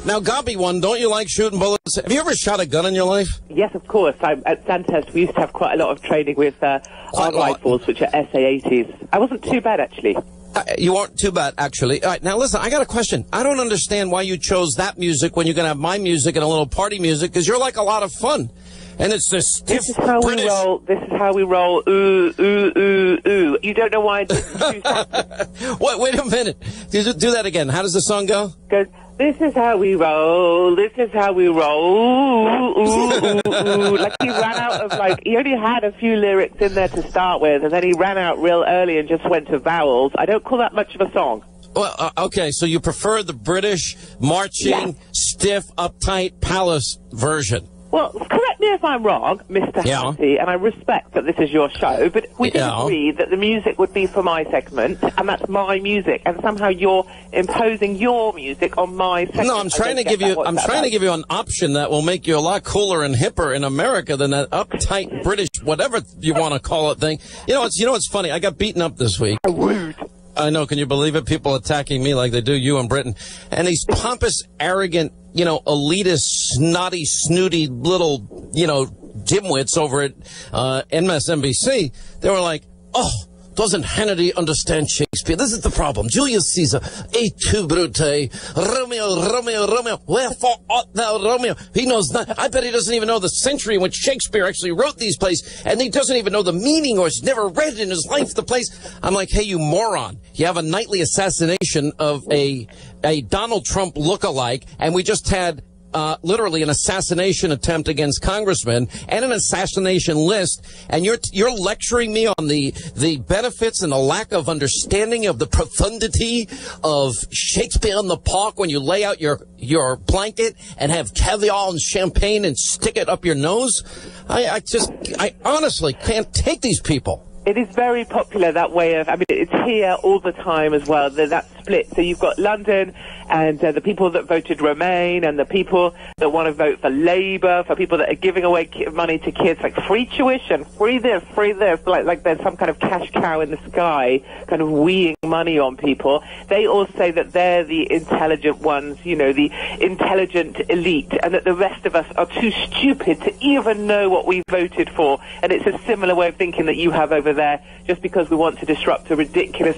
Now, Gobby One, don't you like shooting bullets? Have you ever shot a gun in your life? Yes, of course. At Sandhurst, we used to have quite a lot of training with our rifles, which are SA-80s. I wasn't too bad, actually. You aren't too bad, actually. All right, now listen, I got a question. I don't understand why you chose that music when you're going to have my music and a little party music, because you're like a lot of fun. And it's this stiff This is how we roll. This is how we roll. Ooh, ooh, ooh, ooh. You don't know why I didn't choose that? Wait a minute. Do that again. How does the song go? Goes, this is how we roll. This is how we roll. Ooh, ooh, ooh, ooh. Like he ran out of, he only had a few lyrics in there to start with, and then he ran out real early and just went to vowels. I don't call that much of a song. Well, okay, so you prefer the British marching, stiff, uptight palace version. Well, correct me if I'm wrong, Mr. Hannity, and I respect that this is your show, but we did agree that the music would be for my segment, and that's my music, and somehow you're imposing your music on my segment. No, I'm trying to give you an option that will make you a lot cooler and hipper in America than that uptight British, whatever you want to call it thing. You know what's funny? I got beaten up this week. Rude. I know. Can you believe it? People attacking me like they do you in Britain. And these pompous, arrogant, elitist, snotty, snooty little, dimwits over at MSNBC, they were like, oh, doesn't Hannity understand Shakespeare? This is the problem. Julius Caesar, et tu, Brute, Romeo, wherefore art thou, Romeo? He knows not. I bet he doesn't even know the century in which Shakespeare actually wrote these plays, and he doesn't even know the meaning, or has never read in his life the plays. I'm like, hey, you moron. You have a nightly assassination of a Donald Trump lookalike, and we just had literally an assassination attempt against congressmen and an assassination list, and you're lecturing me on the benefits and the lack of understanding of the profundity of Shakespeare in the Park when you lay out your blanket and have caviar and champagne and stick it up your nose. I honestly can't take these people. It is very popular, that way of, it's here all the time as well, that split. So you've got London and the people that voted Remain, and the people that want to vote for Labour, for people that are giving away money to kids, like free tuition, free this, like there's some kind of cash cow in the sky, kind of weeing money on people. They all say that they're the intelligent ones, the intelligent elite, and that the rest of us are too stupid to even know what we voted for. And it's a similar way of thinking that you have over there, just because we want to disrupt a ridiculous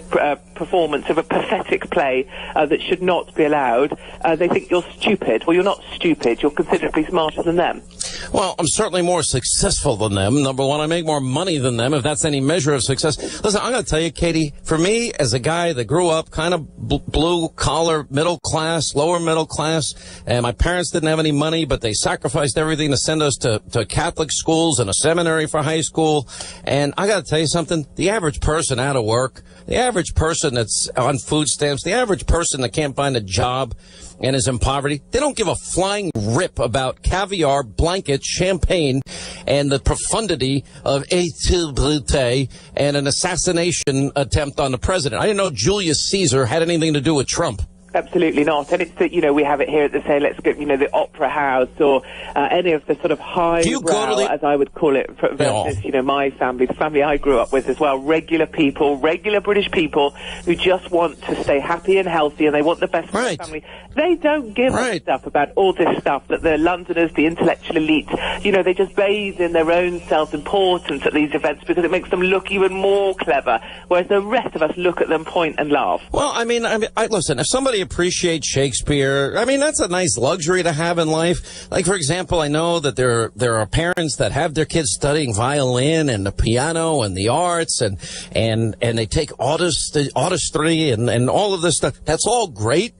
performance of a pathetic play that should not be allowed. They think you're stupid. Well, you're not stupid. You're considerably smarter than them. Well, I'm certainly more successful than them. Number one, I make more money than them, if that's any measure of success. Listen, I'm going to tell you, Katie, for me, as a guy that grew up kind of blue-collar, middle class, lower middle class, and my parents didn't have any money, but they sacrificed everything to send us to Catholic schools and a seminary for high school. And I got to tell you something, the average person out of work, the average person that's on food stamps, the average person that can't find a job and is in poverty, they don't give a flying rip about caviar, blankets, champagne, and the profundity of et tu, Brute, and an assassination attempt on the president. I didn't know Julius Caesar had anything to do with Trump. Absolutely not. And it's that, we have it here at the, say, let's go, the Opera House, or any of the sort of highbrow, as I would call it, versus, my family, the family I grew up with as well, regular people, regular British people who just want to stay happy and healthy, and they want the best for their family. They don't give a stuff about all this stuff that the Londoners, the intellectual elite, they just bathe in their own self-importance at these events because it makes them look even more clever, whereas the rest of us look at them, point and laugh. Well, listen, if somebody appreciates Shakespeare, that's a nice luxury to have in life. Like, for example, I know that there are parents that have their kids studying violin and the piano and the arts, and they take artistry and all of this stuff. That's all great.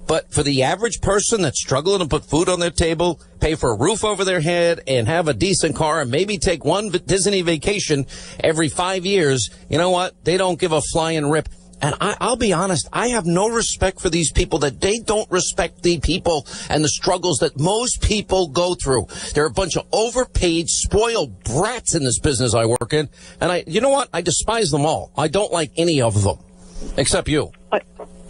But for the average person that's struggling to put food on their table, pay for a roof over their head, and have a decent car, and maybe take one Disney vacation every 5 years, you know what? They don't give a flying rip. And I'll be honest, I have no respect for these people, that they don't respect the people and the struggles that most people go through. They're a bunch of overpaid, spoiled brats in this business I work in. And you know what? I despise them all. I don't like any of them, except you.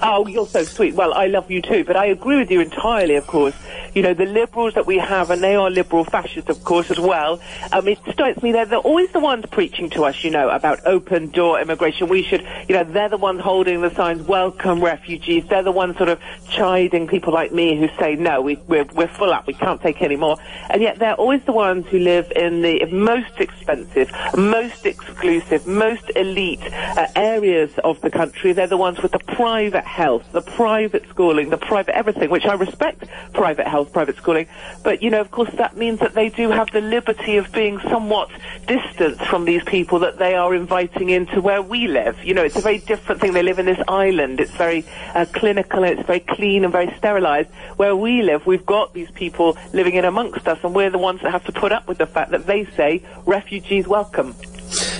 Oh, you're so sweet. Well, I love you too, but I agree with you entirely, of course, you know, the Liberals that we have, and they are liberal fascists, of course, as well, it strikes me they're always the ones preaching to us, you know, about open door immigration. We should, you know, they're the ones holding the signs, welcome refugees. They're the ones sort of chiding people like me who say, no, we're full up, we can't take any more. And yet they're always the ones who live in the most expensive, most exclusive, most elite areas of the country. They're the ones with the private health, the private schooling, the private everything, which I respect, private health, private schooling. But, you know, of course, that means that they do have the liberty of being somewhat distant from these people that they are inviting into where we live. You know, it's a very different thing. They live in this island. It's very clinical, and it's very clean and very sterilized. Where we live, we've got these people living in amongst us, and we're the ones that have to put up with the fact that they say, refugees welcome.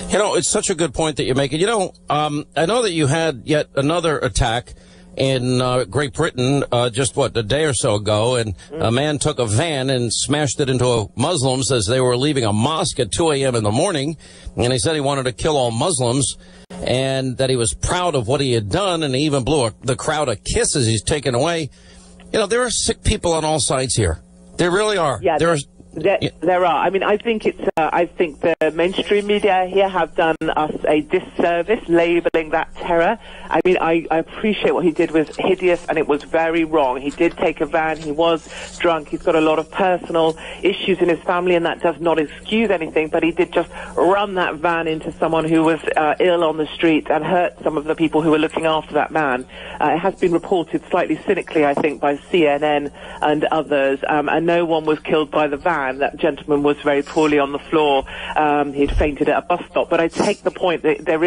You know, it's such a good point that you're making. You know, I know that you had yet another attack in Great Britain just, a day or so ago, and a man took a van and smashed it into Muslims as they were leaving a mosque at 2 a.m. in the morning, and he said he wanted to kill all Muslims, and that he was proud of what he had done, and he even blew the crowd a kiss as he's taken away. You know, there are sick people on all sides here. There really are. Yeah, there are. I mean, I think I think the mainstream media here have done us a disservice labeling that terror. I mean, I appreciate what he did was hideous, and it was very wrong. He did take a van. He was drunk. He's got a lot of personal issues in his family, and that does not excuse anything. But he did just run that van into someone who was ill on the street and hurt some of the people who were looking after that man. It has been reported slightly cynically, I think, by CNN and others, and no one was killed by the van. That gentleman was very poorly on the floor. He'd fainted at a bus stop. But I take the point that there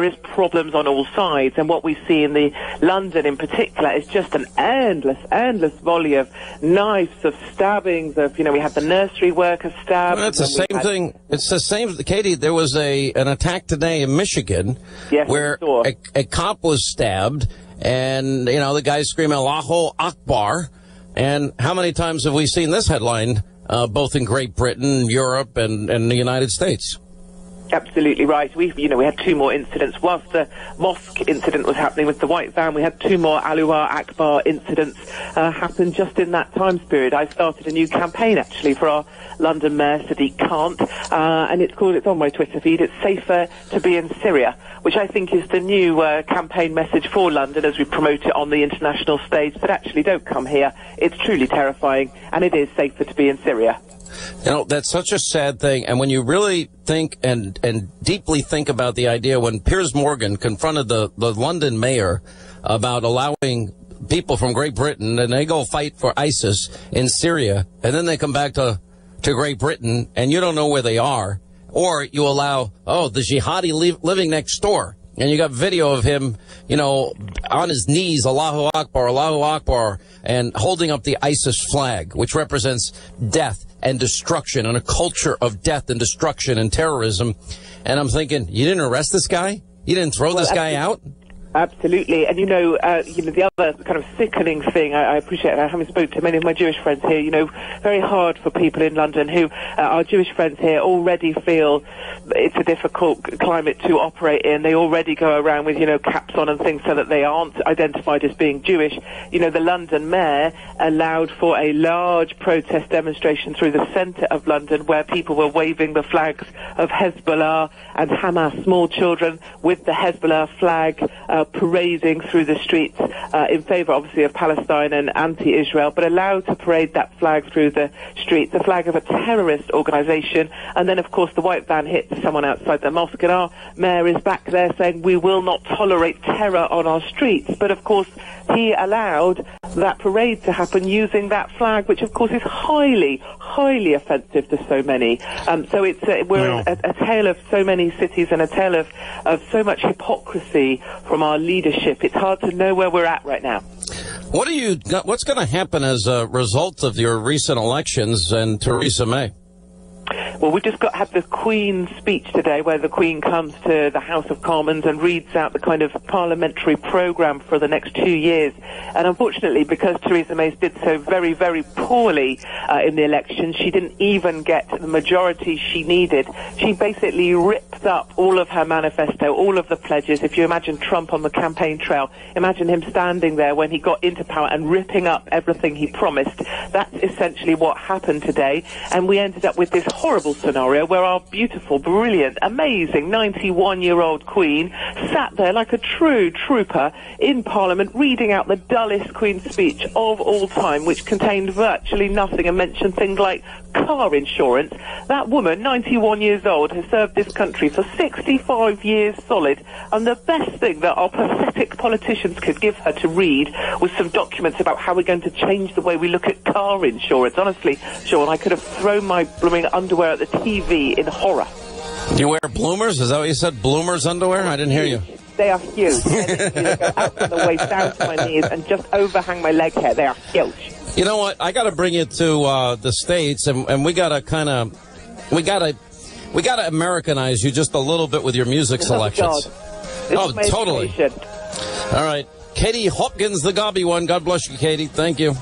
is problems on all sides, and what we see in the London in particular is just an endless volley of knives, of stabbings, of, you know, we had the nursery worker stabbed. Well, it's the same thing. It's the same, Katie. There was an attack today in Michigan, yes, where a cop was stabbed, and, you know, the guy's screaming Allahu Akbar. And how many times have we seen this headline, both in Great Britain, Europe, and the United States? Absolutely right. We had two more incidents. Whilst the mosque incident was happening with the white van, we had two more Allahu Akbar incidents happen just in that time period. I started a new campaign, actually, for our London Mayor, Sadiq Khan, and it's on my Twitter feed. It's safer to be in Syria, which I think is the new campaign message for London as we promote it on the international stage. But actually, don't come here. It's truly terrifying, and it is safer to be in Syria. You know, that's such a sad thing. And when you really think and deeply think about the idea, when Piers Morgan confronted the London mayor about allowing people from Great Britain, and they go fight for ISIS in Syria, and then they come back to Great Britain, and you don't know where they are, or you allow, the jihadi living next door. And you got video of him, you know, on his knees, Allahu Akbar, and holding up the ISIS flag, which represents death and destruction, and a culture of death and destruction and terrorism. And I'm thinking, you didn't arrest this guy? You didn't throw this guy out? Absolutely. And, the other kind of sickening thing, I appreciate that, having spoken to many of my Jewish friends here, very hard for people in London who, our Jewish friends here already feel it's a difficult climate to operate in. They already go around with, caps on and things so that they aren't identified as being Jewish. The London mayor allowed for a large protest demonstration through the centre of London where people were waving the flags of Hezbollah and Hamas, small children with the Hezbollah flag, parading through the streets in favour, obviously, of Palestine and anti-Israel, but allowed to parade that flag through the streets, the flag of a terrorist organisation. And then, of course, the white van hit someone outside the mosque, and our mayor is back there saying we will not tolerate terror on our streets. But, of course, he allowed that parade to happen using that flag, which, of course, is highly, highly offensive to so many. So it's we're a tale of so many cities and a tale of so much hypocrisy from our leadership. It's hard to know where we're at right now. What's going to happen as a result of your recent elections and Theresa May? Well, we just had the Queen's speech today, where the Queen comes to the House of Commons and reads out the kind of parliamentary programme for the next 2 years. And unfortunately, because Theresa May did so very, very poorly in the election, she didn't even get the majority she needed. She basically ripped up all of her manifesto, all of the pledges. If you imagine Trump on the campaign trail, imagine him standing there when he got into power and ripping up everything he promised. That's essentially what happened today. And we ended up with this horrible scenario where our beautiful, brilliant, amazing 91-year-old Queen sat there like a true trooper in Parliament reading out the dullest Queen's speech of all time, which contained virtually nothing and mentioned things like car insurance. That woman, 91 years old, has served this country for 65 years solid, and the best thing that our pathetic politicians could give her to read was some documents about how we're going to change the way we look at car insurance. Honestly, Sean, I could have thrown my blooming underwear at the TV in horror. You wear bloomers? Is that what you said? Bloomers underwear? I didn't hear you. They are huge. They go out from the waist down to my knees and just overhang my leg hair. They are huge. You know what? I got to bring you to the States, and we got to we got to Americanize you just a little bit with your music selections. Oh, totally. All right. Katie Hopkins, the Gobby One. God bless you, Katie. Thank you.